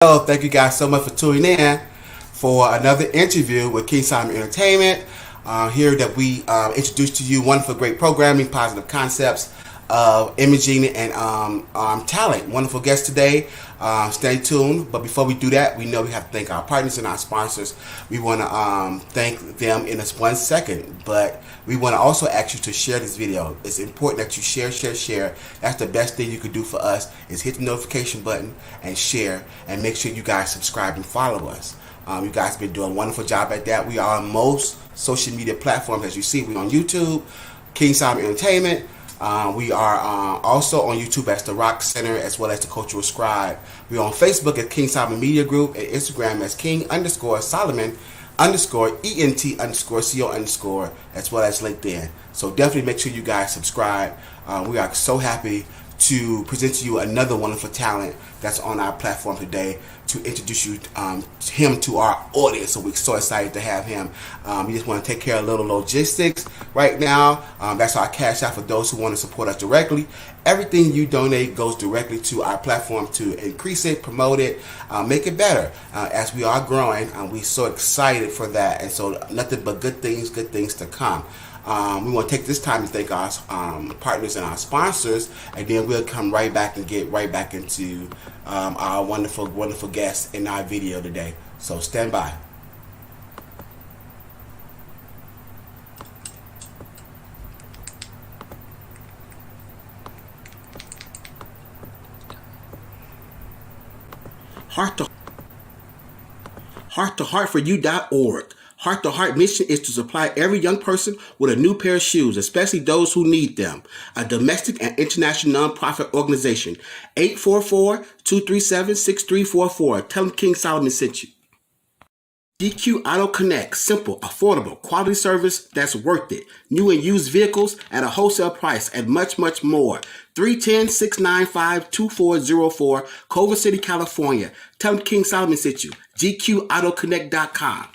Hello, thank you guys so much for tuning in for another interview with King Simon Entertainment. Here that we introduce to you wonderful, great programming, positive concepts of imaging and talent. Wonderful guest today. Stay tuned. But before we do that, we know we have to thank our partners and our sponsors. We want to thank them in this 1 second. But we want to also ask you to share this video. It's important that you share. That's the best thing you could do for us is hit the notification button and share. And make sure you guys subscribe and follow us. You guys have been doing a wonderful job at that. We are on most social media platforms. As you see, we're on YouTube, King Simon Entertainment. We are also on YouTube as The Rock Center as well as The Cultural Scribe. We're on Facebook at King Solomon Media Group and Instagram as King_Solomon_ENT_CO_ as well as LinkedIn. So definitely make sure you guys subscribe. We are so happy to present to you another wonderful talent that's on our platform today to introduce you him to our audience. So we're so excited to have him. We just want to take care of a little logistics right now. That's our cash out for those who want to support us directly. Everything you donate goes directly to our platform to increase it, promote it, make it better. As we are growing, we're so excited for that. And so nothing but good things to come. We want to take this time to thank our partners and our sponsors, and then we'll come right back and get right back into our wonderful guests in our video today. So stand by. Heart2Heart4You.org. Heart to Heart mission is to supply every young person with a new pair of shoes, especially those who need them. A domestic and international nonprofit organization. 844-237-6344. Tell them King Solomon sent you. GQ Auto Connect. Simple, affordable, quality service that's worth it. New and used vehicles at a wholesale price and much more. 310-695-2404. Culver City, California. Tell them King Solomon sent you. GQAutoConnect.com.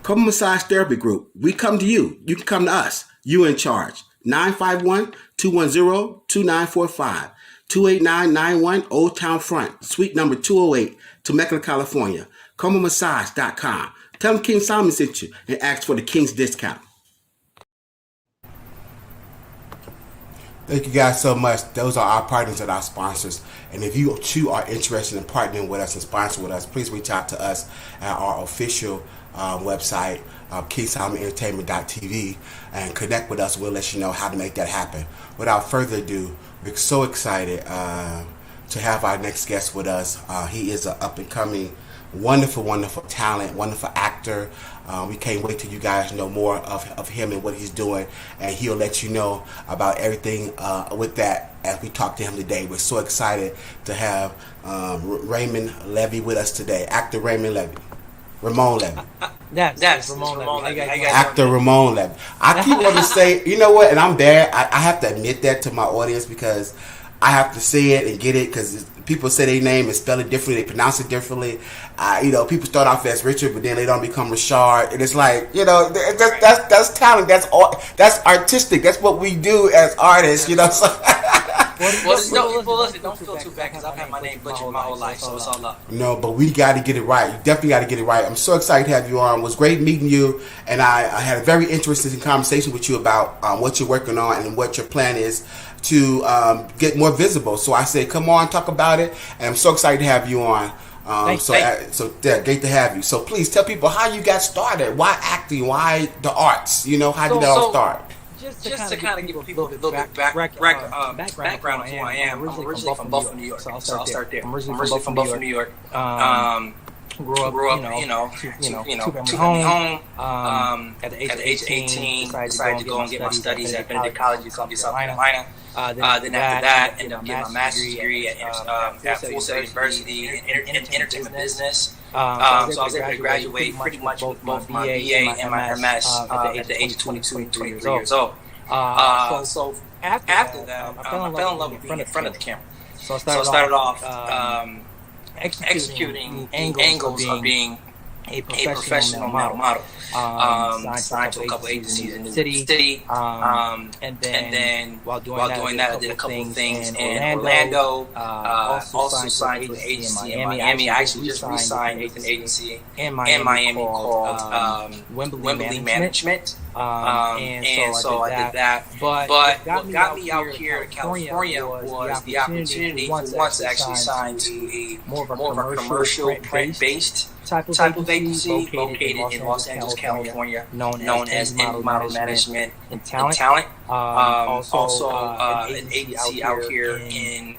Coma Massage Therapy Group. We come to you. You can come to us. You in charge. 951-210-2945. 28991 Old Town Front. Suite number 208. Temecula, California. ComaMassage.com. Tell them King Solomon sent you and ask for the King's discount. Thank you guys so much. Those are our partners and our sponsors. And if you too are interested in partnering with us and sponsoring with us, please reach out to us at our official website, KingSolomonEntertainment.tv, and connect with us. We'll let you know how to make that happen. Without further ado, we're so excited to have our next guest with us. He is an up-and-coming, wonderful talent, wonderful actor. We can't wait till you guys know more of him and what he's doing, and he'll let you know about everything with that as we talk to him today. We're so excited to have Remond Levy with us today. Actor Remond Levy. Remond Levy. That's Remond Levy. Actor Remond Levy. I keep wanting to say, you know what, and I'm bad. I have to admit that to my audience because I have to say it and get it because people say their name and spell it differently, they pronounce it differently. People start off as Richard, but then they don't become Richard, and it's like, that's talent, that's artistic, that's what we do as artists, So. Listen, don't feel too bad because I've had my name butchered my whole life, so it's all up. No, but we got to get it right. You definitely got to get it right. I'm so excited to have you on. It was great meeting you, and I had a very interesting conversation with you about what you're working on and what your plan is to get more visible. So I said, come on, talk about it, and I'm so excited to have you on. Great to have you. So please tell people how you got started. Why acting? Why the arts? How did that all start? Just to kind of give people a little bit background of who I am. I'm originally from Buffalo, New York. So I'll start there. I'm originally from Buffalo, New York. Grew up, two-family home. At the age of 18, decided to go and get my studies at Benedict College in Columbia, South Carolina. Then after that, ended up getting my master's degree at Full Sail University in entertainment business. So I was able to graduate pretty much with both my BA and my MS at the age of 22, 23 years old. So after that, I fell in love with being in front of the camera. So I started off executing angles of being a professional male model. Signed to a couple agencies in the city. And then while doing that, I did a couple of things in Orlando. Also signed to an agency in Miami. I actually just re-signed with an agency in Miami called Wembley Management. And so I did that. But what got me out here to California was the opportunity to once actually sign to a more of a commercial print-based type of agency located in Los Angeles, California, known as Model Management and Talent. Also an agency out here in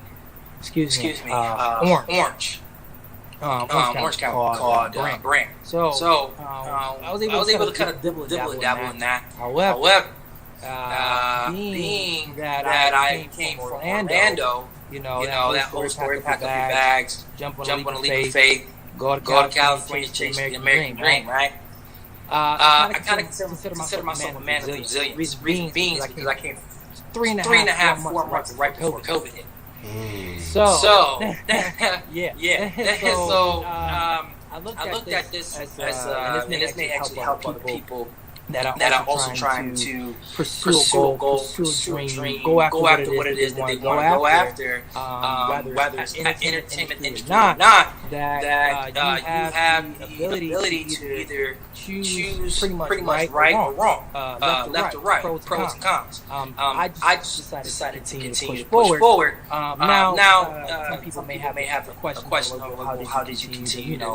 Orange County called Brand. So I was able to kind of dibble dabble in that. However, being that I came from Orlando, that whole story, pack up your bags, jump on a leap of faith, go to California, chase the American dream, right? I kind of consider myself a man of resilience. Reason being is because I came 3.5, 4 months right before COVID hit. So I looked at this as and this may actually help other people that are also trying to pursue a goal, pursue a dream, go after what it is that they want to go after, whether it's entertainment industry or not, that you have the ability to either choose pretty much right or wrong, left or right, pros and cons. I just decided to continue to push forward. Now some people may have a question of, well, how did you continue to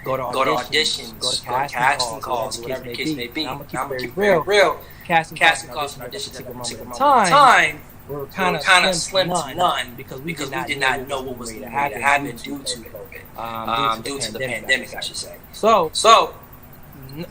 go to auditions, go to casting calls, whatever the case may be. I'm gonna keep it real. Casting calls and auditions at a particular time were kind of slim to none because we did not know what was going to happen due to COVID, due to the pandemic, I should say. So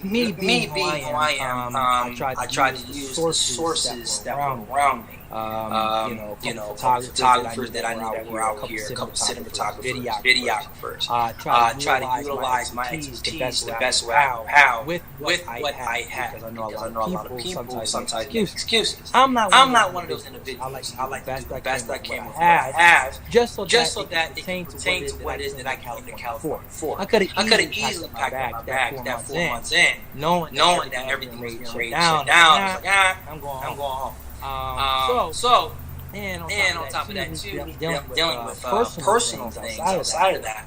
me being who I am, I tried to use the sources that were around me. Photographers that I knew that were out here, a couple cinematographers, videographers. Try to utilize my expertise the best way how with what I have, because I know a lot of people sometimes give excuses. I'm not one of those individuals. I like to do the best I can with what I have, just so that it can pertain to what it is that I came to California for. I could have easily packed my bag that 4 months in, knowing that everything was getting ready to shut down. I was like, I'm going home. And on top of that too, dealing with personal things outside of that,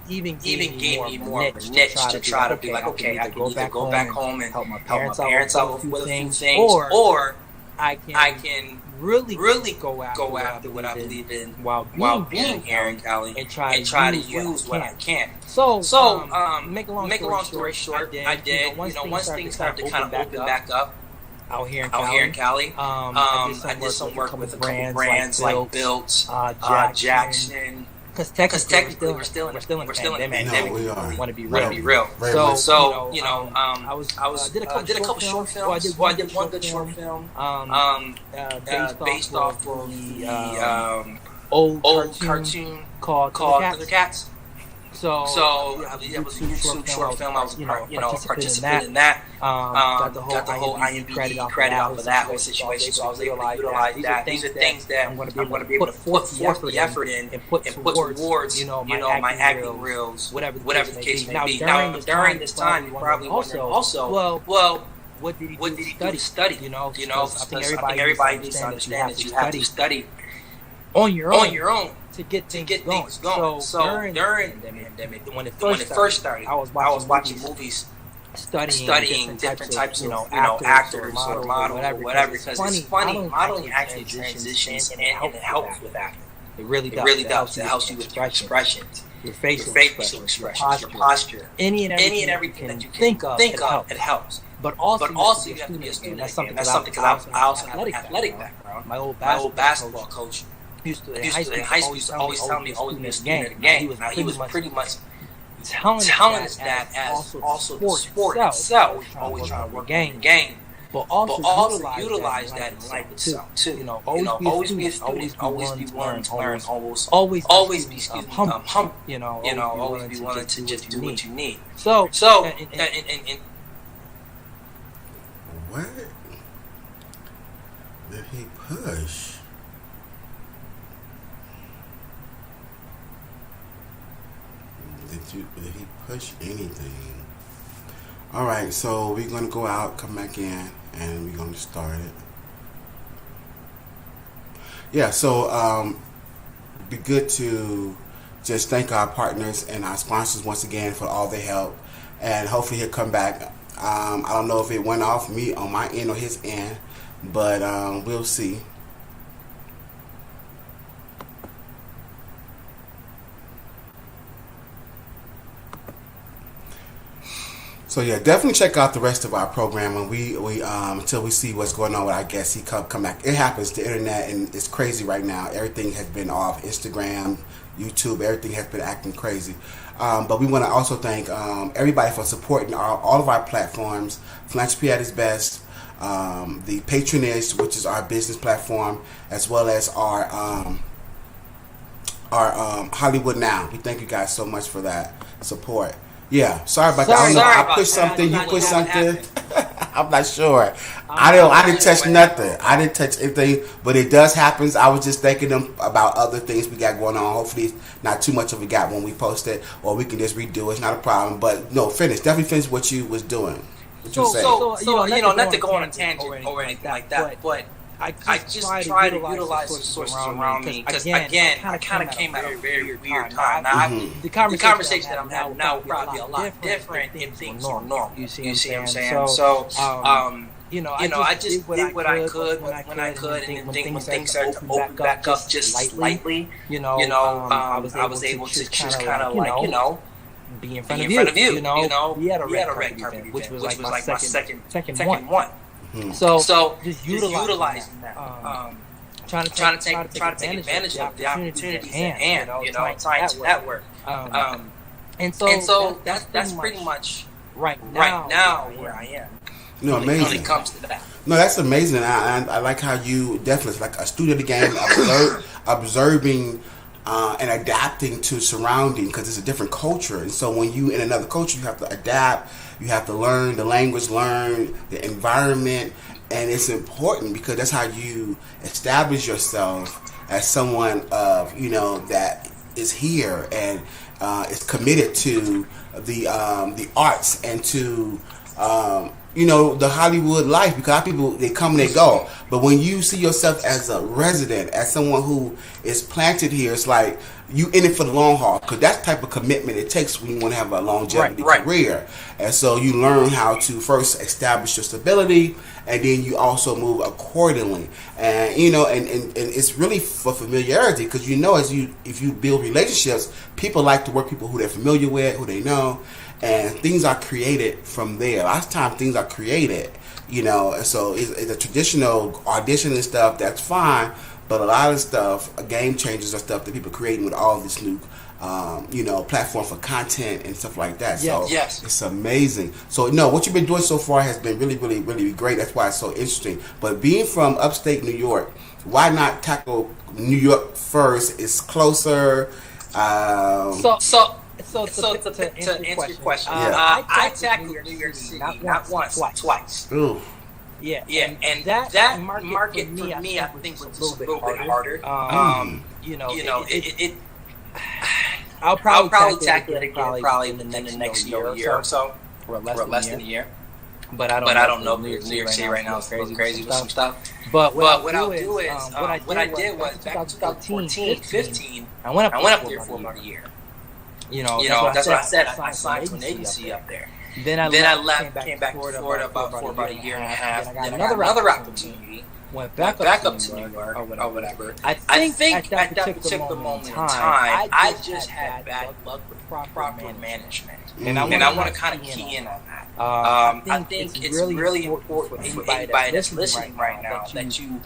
even gave me more of a niche to try to be like, okay, I can either go back home and help my parents out with a few things, or I can really go after what I believe in while being here in Cali and try to use what I can. So make a long story short, I did. Once things started to kind of open back up out here in Cali, I did some work with a couple brands like Built, Jackson. Because technically we're still in pandemic. No, we are. Want to be real. So I did a couple short films. Well, I did one good short film based off of the old cartoon called Thundercats. So it was a YouTube short film. I was participating in that. Got the whole IMDb credit off of that whole situation. So I was able to utilize that. These are things that I'm going to be able to put forth the effort in and put towards my acting reels, whatever the case may be. Now during this time, you probably wondering also, well, what did he do to study? I think everybody needs to understand that you have to study on your own to get things going. So during the pandemic, when it first started, I was watching movies, studying different types of actors or models or whatever, because it's funny. Modeling actually transitions and it helps with acting. It really does. It helps you with your expressions, your facial expressions, your posture, any and everything that you can think of. It helps. But also you have to be a student. That's something because I also have an athletic background. My old basketball coach in high school used to always tell me always be a student of the game. Now he was pretty much telling us that as also the sport itself, always trying to work on the game, but also utilize that in life itself too. Always be a student, always be willing to learn, always be humble. Always be willing to just do what you need. So and what did he push? Did Did he push anything? All right, so we're gonna go out, come back in, and we're gonna start it. Yeah, so be good to just thank our partners and our sponsors once again for all their help, and hopefully he'll come back. I don't know if it went off me on my end or his end, but we'll see. So yeah, definitely check out the rest of our program, and we until we see what's going on with our guests, he come back. It happens. The internet and it's crazy right now. Everything has been off. Instagram, YouTube, everything has been acting crazy. But we want to also thank everybody for supporting all of our platforms. Philanthropy at its best, the Patronage, which is our business platform, as well as our Hollywood Now. We thank you guys so much for that support. Yeah, sorry about that. I don't know. I pushed something. You pushed something. I'm not sure. I didn't touch nothing. I didn't touch anything, but it does happen. I was just thinking about other things we got going on. Hopefully, it's not too much of a gap when we post it, or we can just redo it. It's not a problem. But no, definitely finish what you was doing. What you saying? So, not to go on a tangent or anything like that, but I just try to utilize the sources around me because, again, I kind of came at a very weird time. Now, the conversation that I'm having now will probably be a lot different if things were normal. You see what I'm saying? So, I just did what I could when I could, and then when things started to open back up just slightly, I was able to just kind of like, be in front of you. We had a red carpet event, which was like my second one. So just utilizing that, trying to take advantage of the opportunities at hand, trying to network. And so that's pretty much right now where I am. No, amazing. When it comes to that. No, that's amazing. I like how you definitely, like a student of the game, observing and adapting to surrounding, because it's a different culture. And so when you in another culture, you have to adapt. You have to learn the language, learn the environment, and it's important because that's how you establish yourself as someone of that is here and is committed to the arts and to the Hollywood life, because people, they come and they go. But when you see yourself as a resident, as someone who is planted here, it's like you in it for the long haul, because that's the type of commitment it takes when you want to have a longevity career. And so you learn how to first establish your stability, and then you also move accordingly. And and it's really for familiarity, because if you build relationships, people like to work with people who they're familiar with, who they know. And things are created from there. Last time things are created, so it's a traditional audition and stuff, that's fine. But a lot of stuff, game changers, are stuff that people are creating with all this new, platform for content and stuff like that. So it's amazing. So what you've been doing so far has been really, really, really great. That's why it's so interesting. But being from upstate New York, why not tackle New York first? It's closer. So to answer your question, I tackled New York City not once, twice. Ooh. Yeah, and that market for me, I think, was just a little bit harder. I'll probably tackle it again probably in the next year or so, or less than a year. But I don't know. New York City right now is crazy with some stuff. But what I'll do is, what I did was back in 2014, 15, I went up there for about a year. That's what I said. I signed to an agency up there. Then I left, came back to Florida for about a year and a half. Then I got another opportunity. Went back up to New York or whatever. I think at that particular moment in time, I just had bad luck with proper management. And I want to kind of key in on that. I think it's really important for anybody that's listening right now that you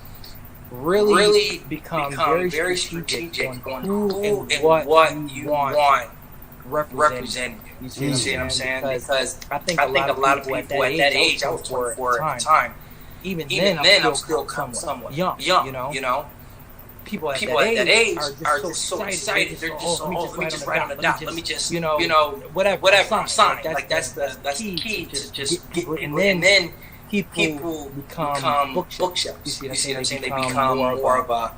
really become very strategic on who and what you want representing you. You see what I'm saying? Because I think a lot of people at that age, I was 24 at the time, even then I'm still somewhat young. People at that age are just so excited. They're just let me just write on the dot. Let me just whatever sign. Like that's the key to just get. And then people become bookshelves. You see what I'm saying? They become more of a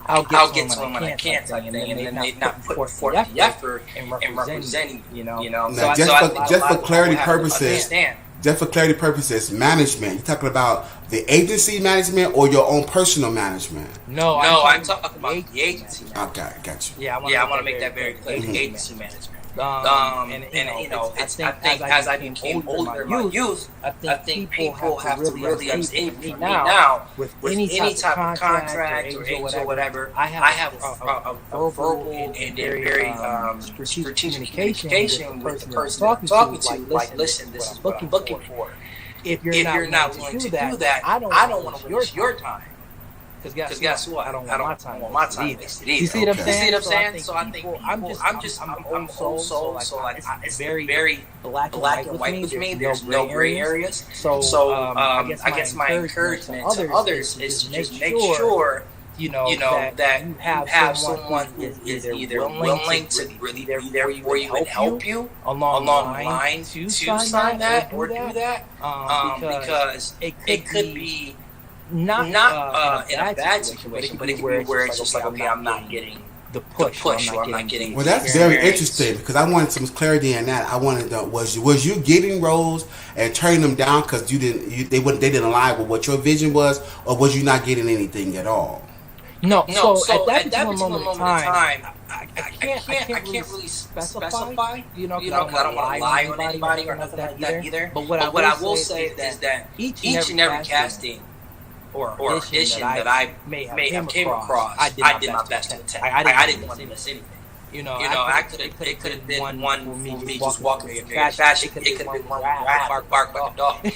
I'll get to them when I can type thing, and then they not put forth the effort in representing you. Now, So just for clarity I purposes, understand. just for clarity purposes, management. You talking about the agency management or your own personal management? No, I'm talking about the agency. Okay, got you. Yeah, I want to make that very clear. The agency management. And you know, I think as I became older in my youth, I think people have to really understand me now with any type of contract or agent or whatever. I have a verbal and very strategic communication with the person I'm talking to. Like, listen, this is what I'm looking for. If you're not willing to do that, I don't want to waste your time. Because guess what? I don't want my time wasted either. You see what I'm saying? So I think I'm old soul. So like it's very black and white with me. There's no gray areas. So I guess my encouragement to others is to just make sure you know that you have someone who is either willing to really be there for you and help you along the line to sign that or do that, because it could be not in a bad situation, but it could be where it's just like, okay, I'm not getting the push or I'm not getting. Well, that's very interesting because I wanted some clarity in that. I wanted to know, was you getting roles and turning them down because they didn't align with what your vision was, or was you not getting anything at all? No. So at that particular moment in time, I can't really specify, you know, because I don't want to lie on anybody or nothing like that either. But what I will say is that each and every casting or audition that I may have came across, I did my best to attend. I didn't want to miss anything. You know, it could have been one for me just walking in fashion. It could have been one where I bark like a dog. You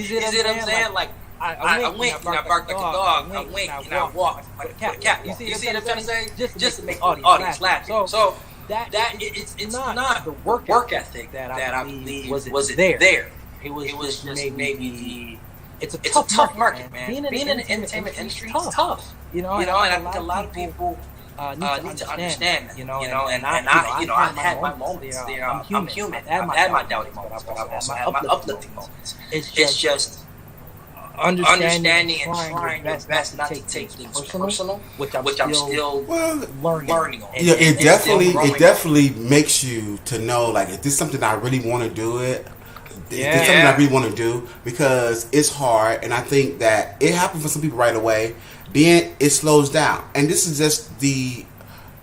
see what I'm saying? Like, I wink and I bark like a dog. I wink and I walk like a cat. You see what I'm trying to say? Just to make the audience laugh. So that it's not the work ethic that I believe was there. It was just maybe it's a tough market, man. Being in the entertainment industry is tough. You know, and I think a lot of people need to understand that. You know, and I've had my moments. You know, I'm human. I've had my doubting moments, but I've also had my uplifting moments. It's just understanding and trying your best not to take things personal, which I'm still learning on. Yeah, it definitely makes you to know, like, if this is something I really want to do it. It's something I really want to do because it's hard, and I think that it happens for some people right away. It slows down, and this is just the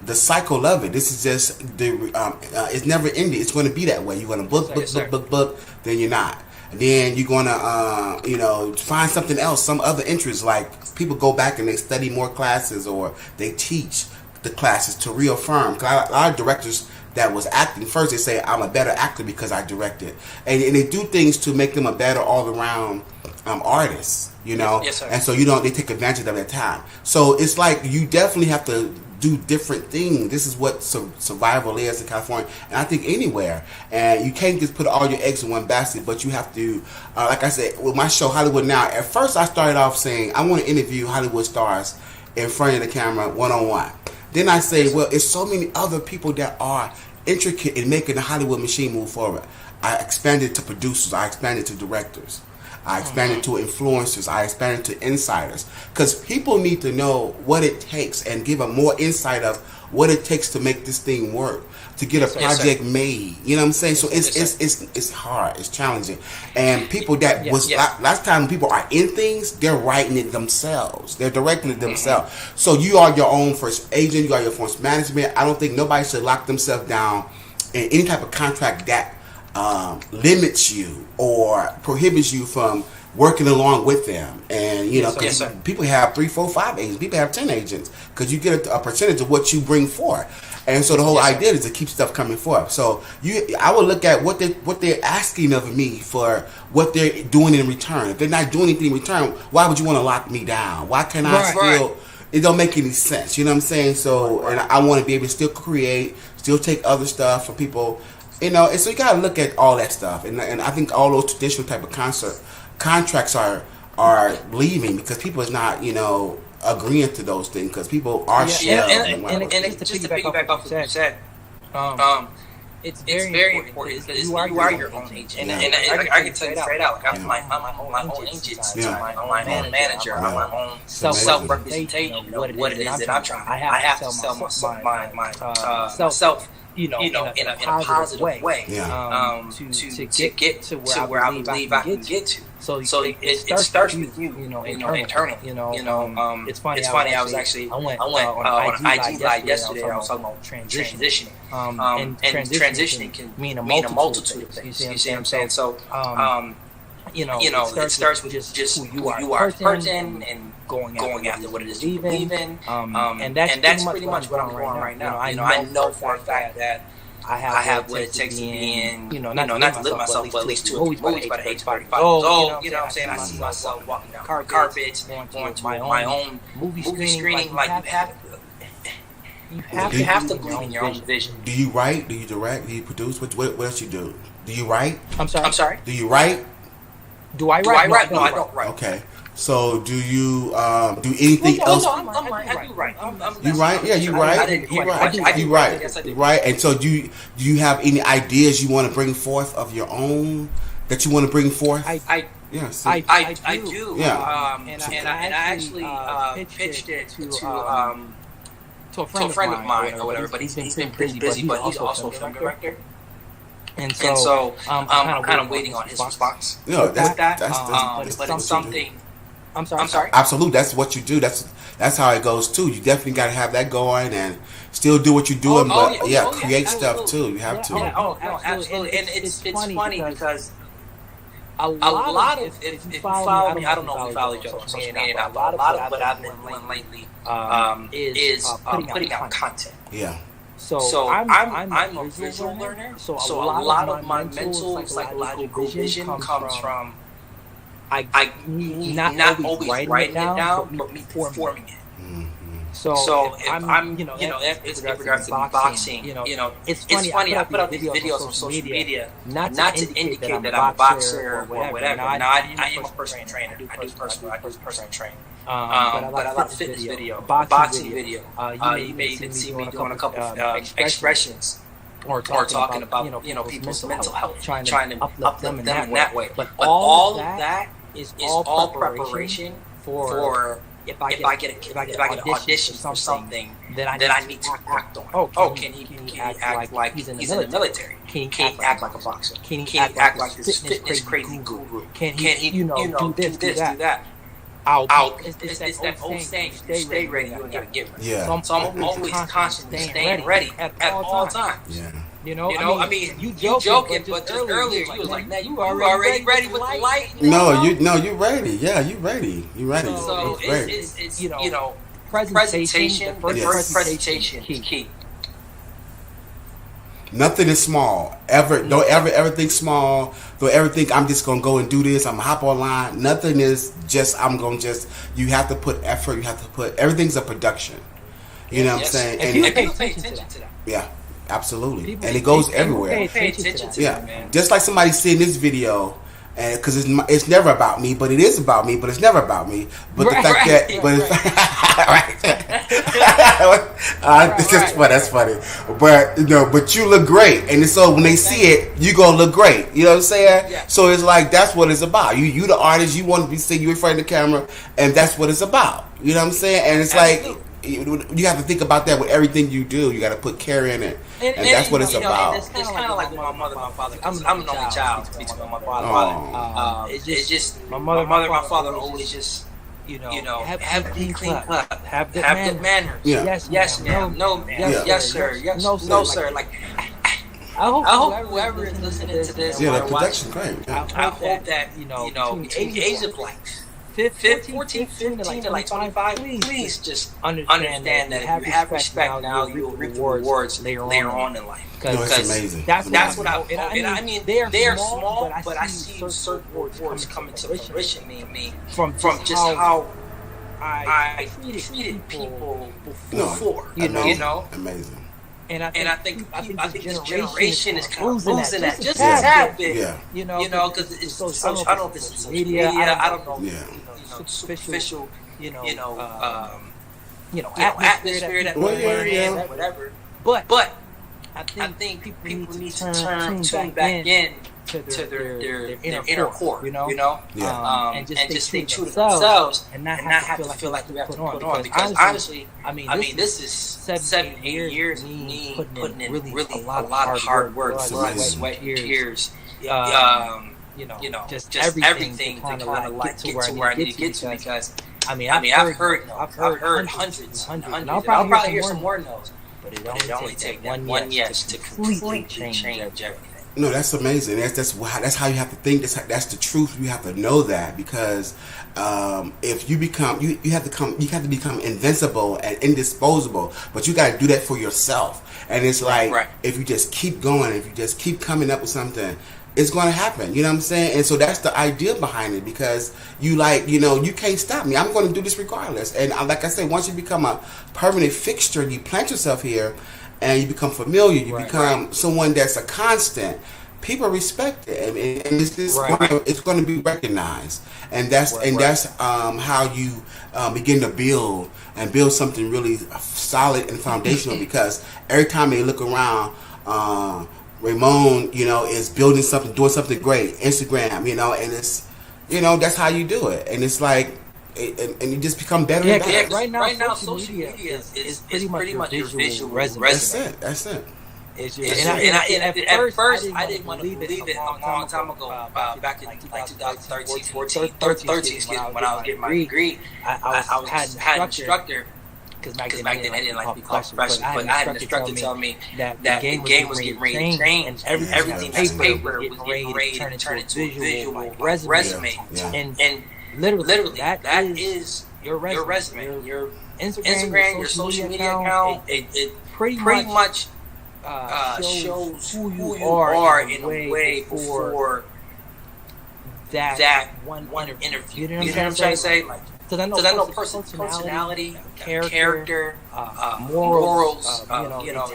cycle of it. This is just it's never ending. It's going to be that way. You're going to book, then you're not. And then you're going to find something else, some other interest. Like, people go back and they study more classes, or they teach the classes to reaffirm. Because a lot of directors that was acting first, they say, I'm a better actor because I directed, and they do things to make them a better all around artist, you know. Yes, sir. And so they take advantage of their time. So it's like you definitely have to do different things. This is what survival is in California, and I think anywhere. And you can't just put all your eggs in one basket, but you have to, like I said, with my show Hollywood Now, at first I started off saying I want to interview Hollywood stars in front of the camera one-on-one. Then I say, well, it's so many other people that are intricate in making the Hollywood machine move forward. I expanded to producers. I expanded to directors. I expanded to influencers. I expanded to insiders. Because people need to know what it takes and give them more insight of what it takes to make this thing work, to get a project made. You know what I'm saying? So it's hard. It's challenging. And people that last time people are in things, they're writing it themselves. They're directing it themselves. So you are your own first agent. You are your first management. I don't think nobody should lock themselves down in any type of contract that limits you or prohibits you from working along with them. And because people have 3, 4, 5 agents, people have 10 agents, because you get a percentage of what you bring forth. And so the whole idea is to keep stuff coming forth. So I would look at what they're asking of me for what they're doing in return. If they're not doing anything in return, why would you want to lock me down? Why can't I still? It don't make any sense. You know what I'm saying? So and I want to be able to still create, still take other stuff from people. And so you got to look at all that stuff. And I think all those traditional type of contracts are leaving because people is not, agreeing to those things, because people are and just to piggyback off what you said, it's very important because you are your own agent. And I can tell you straight out, like I'm my own agent, my own manager, I'm my own self-representation of what it is that I'm trying. I have to sell myself, in a positive way, to get to where I believe I can get to. So it starts with you, internally. It's funny. I was actually I went on an IG live yesterday. I was talking about transitioning. And transitioning can mean a multitude of things. You see what I'm saying? So it starts with just who you are as a person and going after what it is you believe in. And that's pretty much what I'm doing right now. I know for a fact that I have what it takes to be in, not to live myself, but at least 2 or 3 movies by the age of 35 years old. You know what I'm saying? I see myself walking down carpets, going to my own movie screening. Like you have to believe in your own vision. Do you write? Do you direct? Do you produce? What else you do? Do you write? I'm sorry. Do you write? Do I write? No, I don't write. Okay. So do you do anything else? No, I'm right. I do write. You write? Yeah, you write. You write. Right. And so do you have any ideas you want to bring forth of your own that you want to bring forth? I do. Yeah. And I actually pitched it to a friend of mine or whatever. But he's been pretty busy. But he's also a film director. And so I'm kind of waiting on his response. No, that's something. I'm sorry. Absolutely, that's what you do. That's how it goes too. You definitely got to have that going and still do what you're doing, create stuff too. You have to. Absolutely. And it's funny because a lot of if you follow me, I don't know if you follow each other on social media. A lot of what I've been doing lately is putting out content. Yeah. So I'm a visual learner. So a lot of my mental psychological vision comes from I not always writing it down, but me performing it. So if I'm if regards to boxing, it's funny. I put out these videos on social media not to indicate that I'm a boxer or whatever. Now I am a personal trainer. I do personal training. But I like a fitness video, boxing video. You may even see me doing a couple of expressions or talking about people's mental health, trying to uplift them in that way. But all of that is all preparation for if I get an audition for something that I need to act on. Can he act like he's in the military? Can he act like a boxer? Can he act like this fitness crazy guru? Can he do this, do that? It's that old saying, stay ready, you ain't gotta get ready. Yeah. So I'm always constantly staying ready at all times. Yeah. I mean, you joking, but just earlier you was like, "Man, you already ready with the light?" You're ready. Yeah, you're ready. You're ready. So it's presentation. The first presentation is key. Nothing is small. Don't ever think small. Don't ever think I'm just gonna go and do this. I'm gonna hop online. Nothing is just you have to put effort. You have to put everything's a production. You know what I'm saying? And people pay attention to that. Yeah. Absolutely, and it goes everywhere. Pay attention to that, man. Just like somebody seeing this video, and because it's never about me, but it is about me, but it's never about me. But the fact that's funny. But you look great, and so when they see it, you gonna look great. You know what I'm saying? Yeah. So it's like that's what it's about. You the artist. You want to be seen. You in front of the camera, and that's what it's about. You know what I'm saying? And it's like. You have to think about that with everything you do. You got to put care in it, and that's what it's about. It's kind of like my mother, my father. I'm an only child between my father and father. It's just my mother, my father always just have clean cut, have good manners. Yeah. Yes, ma'am. No, ma'am. Yes, sir. Yes, no, sir. Like. I hope whoever is listening to this, the production great. Yeah. I hope that between the age of like 14, 15 to like 25, please just understand that if you have respect now, you will reap the rewards later on in life. That's amazing. That's what I mean, they are small, but I see certain rewards coming to fruition me from just how I treated people before. You know, amazing. And I think this generation is kind of losing that just a tad bit. Yeah. Because it's I don't know if it's social media. I don't know. Yeah. Superficial, atmosphere that we're in, whatever. But think people need to tune back in to their inner core, you know, and just stay true to themselves, and not have to feel like we have to put on. Because honestly, I mean, this is 7-8 years of me putting in really a lot of hard work, sweat, tears, you know, just everything to kind of like get to where I need to get to. Because I've heard hundreds, and I'll probably hear some more no's, but it only takes one yes to completely change everything. No, that's amazing. That's how you have to think. That's the truth. You have to know that, because if you become you have to become invincible and indisposable. But you got to do that for yourself. And it's like if you just keep going, if you just keep coming up with something, it's going to happen. You know what I'm saying? And so that's the idea behind it, because you can't stop me. I'm going to do this regardless. And like I said, once you become a permanent fixture, you plant yourself here, and you become familiar. You become someone that's a constant. People respect it, and it's going to be recognized, and that's how you begin to build something really solid and foundational. Because every time they look around, Remond, is building something, doing something great. Instagram, and it's, that's how you do it, and it's like. And you just become better and better. Right now, social media is pretty much your visual resume. That's it. At first, I didn't want to believe it a long time ago. Back in 2013, 14, 13, excuse me, when I was getting my degree, I had an instructor. Because back then I didn't like to be called professional, but I had an instructor tell me that the game was getting ready to change, and everything that's paper was getting ready to turn into a visual resume. And literally, that is your resume. Your Instagram, your social media account, it pretty much shows who you are in a way for that one interview. You know what I'm trying to say? Because I know personality, character, morals,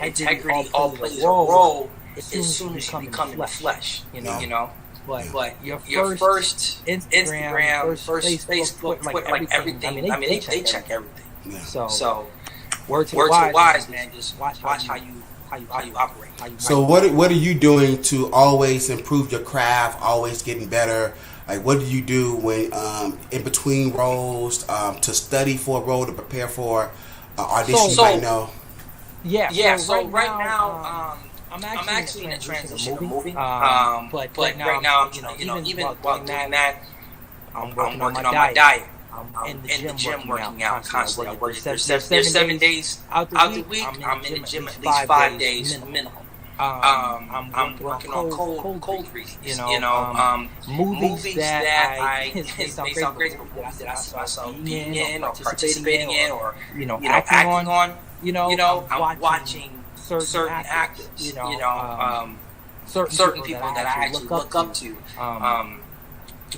integrity all plays a role as soon as you become in the flesh. You know. But your first Instagram, first Facebook, Twitter, like everything. They check everything. Yeah. So word to wise, man. Just watch how you operate. So what are you doing to always improve your craft? Always getting better. Like, what do you do when in between roles to study for a role, to prepare for audition right now? Yeah. So right now. I'm actually in a transition of moving. But right now, even while doing that, I'm working on my diet. I'm in the gym working out constantly. There's 7 days out the week. I'm in the gym at least 5 days minimum. I'm working on cold reads. Movies that I may sound crazy, but movies that I see myself being in or participating in or acting on. I'm watching certain actors, certain people that I actually look up to,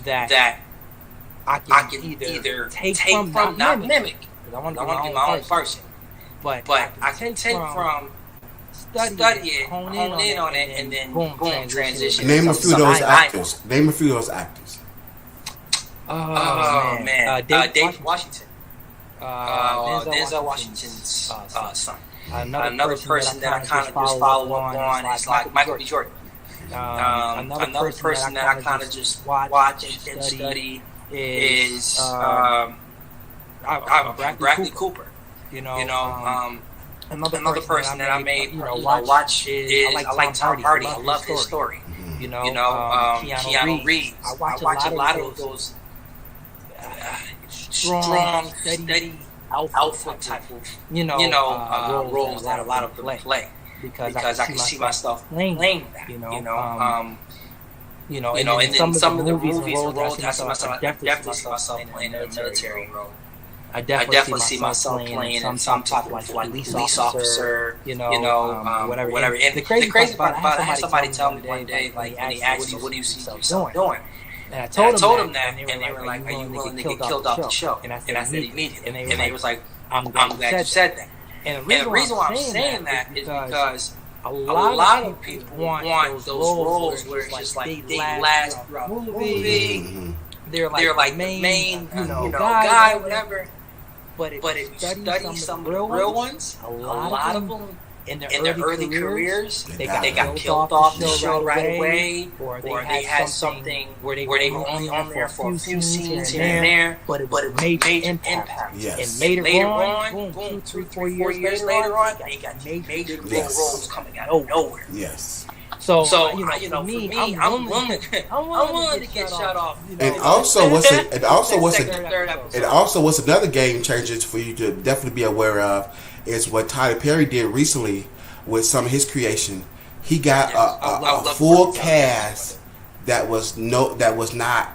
that I can either take from, not mimic, because I want to be my own person, but I can take from, study it, hone in on it, and then boom, transition. Name a few of those actors. Oh man, Dave Washington, Denzel Washington's son. Another person that I kind of just follow up on is like Michael B. Jordan. Another person that I kind of just watch and study is Bradley Cooper. Another person that I may watch is I like Tom Hardy. I love his story. Keanu Reeves. I watch a lot of those strong, steady alpha type of roles that a lot of them play, because I can see myself playing that. And then some of the movies and roles I see myself, I definitely see myself playing in a military role. I definitely see myself playing in some type of like police officer, whatever. And the crazy part about it, I had somebody tell me one day, like, when he asked me, "What do you see yourself doing?" And I told them that, and they were like, "Are you willing to get killed off the show?" And I said immediately. And they was like, "I'm glad you said that." And the reason why I'm saying that is because a lot of people want those roles where it's just like they last throughout the movie. They're like the main guy, whatever. But if you study some of the real ones, a lot of them in their early careers, they got killed off the show right away, or they had something where they were only on there for a few scenes here and there, but it made impact. Yes. And later on, boom, 2, 3, 4 years later on, they got major roles coming out of nowhere. Yes. So for me, I'm willing to get shut off. And also, what's another game changer for you to definitely be aware of is what Tyler Perry did recently with some of his creation. He got a full cast that was not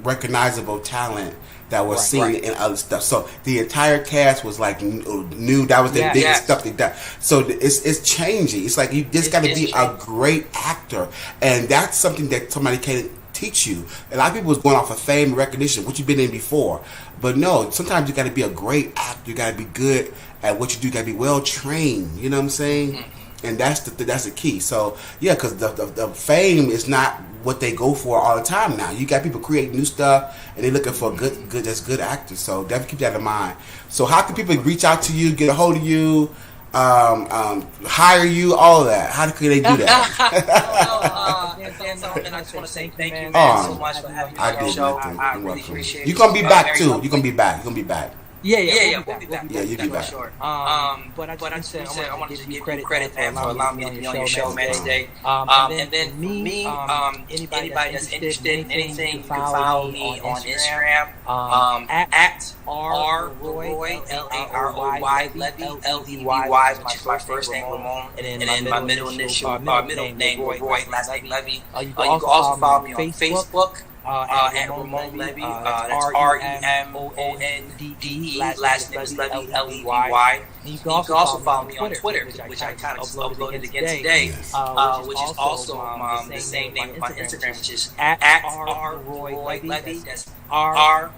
recognizable talent that was seen in other stuff. So the entire cast was like new. That was the biggest stuff they done. So it's changing. It's like you just got to be a great actor, and that's something that somebody can teach you. A lot of people was going off of fame and recognition, what you've been in before. But no, sometimes you got to be a great actor. You got to be good at what you do. You got to be well trained. You know what I'm saying? Mm-hmm. And that's the key. So yeah, because the fame is not what they go for all the time now. You got people creating new stuff, and they're looking for good actors. So definitely keep that in mind. So how can people reach out to you, get a hold of you, hire you, all that? How can they do that? And I just want to say thank you, man, so much for having me on the show. I really appreciate it. You're gonna be back too. You're gonna be back. We'll be back. We'll be back. Yeah, you'll be back. Sure. But I just said I wanted to give you credit, man, for allowing me to be on your show, man, today. And then me, anybody that's interested in anything, you can follow me on Instagram at R-Roy, L-A-R-O-Y, Levy, L-E-V-Y, which is my first name, Remond, and then my middle name, Roy, last name, Levy. You can also follow me on Facebook. At Remond Levy, that's R-E-M-O-N-D-E, last name is Levy, L-E-V-Y. You can also follow me on Twitter, which I kind of uploaded again today, which is also the same name of my Instagram, which is at R-Roy Levy, that's R-L-A-R-O-Y-L-E-V-Y.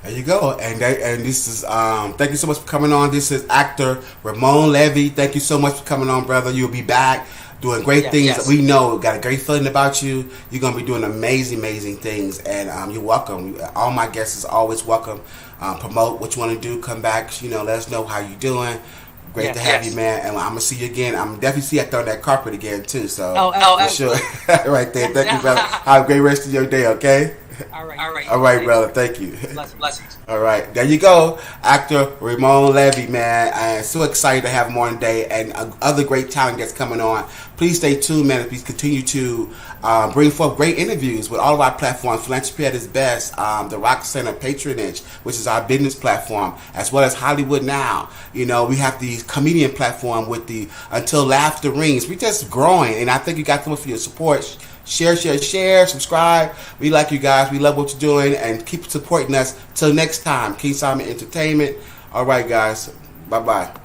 There you go, and this is thank you so much for coming on. This is actor Remond Levy. Thank you so much for coming on, brother. You'll be back doing great things. Yes. We know, got a great feeling about you. You're gonna be doing amazing things, and you're welcome. All my guests is always welcome. Promote what you want to do. Come back. Let us know how you're doing. Great to have you, man. And I'm gonna see you again. I'm definitely see you on that carpet again too. So for sure, right there. Thank you, brother. Have a great rest of your day. Okay. All right, brother. Thank you. Blessings. All right, there you go, actor Remond Levy, man. I'm so excited to have him on today, and other great talent that's coming on. Please stay tuned, man. Please continue to bring forth great interviews with all of our platforms. Philanthropy at its best, the Rock Center Patronage, which is our business platform, as well as Hollywood Now. We have the comedian platform with the Until Laughter Rings. We're just growing, and I thank you guys so much for your support. Share, subscribe. We like you guys. We love what you're doing, and keep supporting us. Till next time, King Simon Entertainment. All right, guys. Bye-bye.